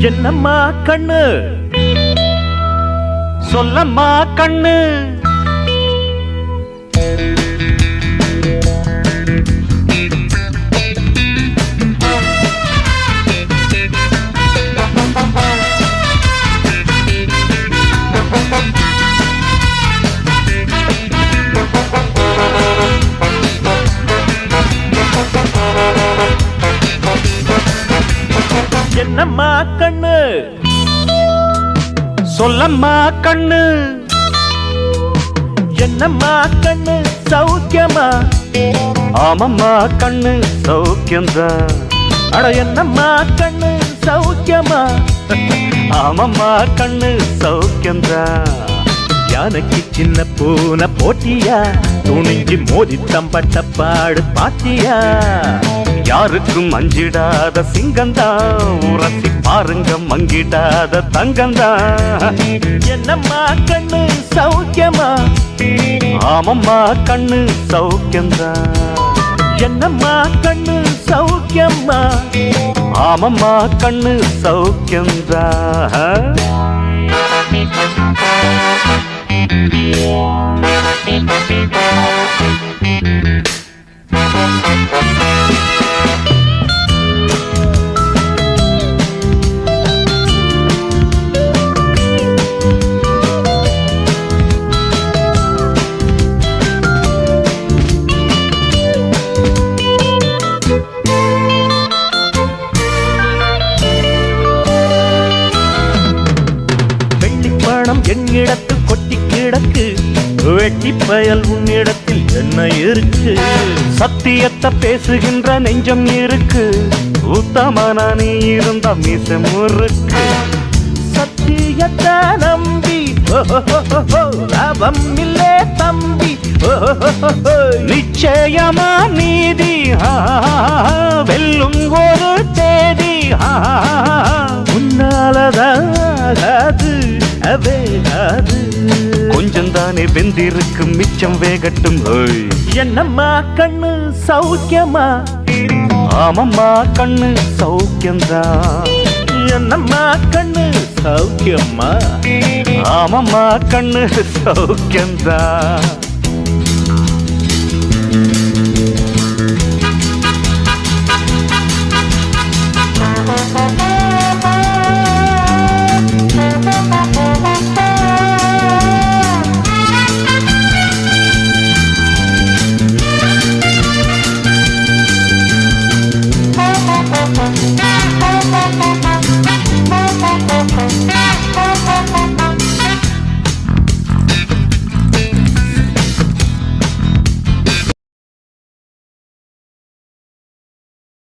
என்னம்மா கண்ணு சொல்லம்மா கண்ணு என்னம்மா கண்ணு சொல்லம்மா கண்ணு என்னம்மா கண்ணு சௌக்கியமா ஆமம்மா கண்ணு சௌக்கியம்தான் அட என்னம்மா கண்ணு சௌக்கியமா ஆமம்மா கண்ணு சௌக்கியம்தான் யானைக்கு சின்ன பூனை போட்டியா துணிஞ்சு மோதி தம்பட்ட பாடு பாத்தியா யாருக்கும் அஞ்சிடாத சிங்கந்தா உரசி பாருங்க மங்கிடாத தங்கந்தா என்னம்மா கண்ணு சௌக்கியமா ஆமம்மா கண்ணு சௌக்கியந்தா என்னம்மா கண்ணு சௌக்கியமா ஆமம்மா கண்ணு சௌக்கியந்தா என்னிடத்து கொட்டி கிடக்கு வெட்டி பயல் உன்னிடத்தில் என்ன இருக்கு சத்தியத்தை பேசுகின்ற நெஞ்சம் இருக்கு உத்தமனா நீ இருந்த மீசம் இருக்கு சத்தியத்தை நம்பி லாபம் இல்லே தம்பி நிச்சயமா நீதி வெல்லும் ஒரு தேதி உன்னாலதாகாது அவேகாது கொஞ்சம் தானே வெந்திருக்கு மிச்சம் வேகட்டும் என்னம்மா கண்ணு சௌக்கியமா ஆமம்மா கண்ணு சௌக்கியம்தான் என்னம்மா கண்ணு சௌக்கியமா ஆமம்மா கண்ணு சௌக்கியம்தான்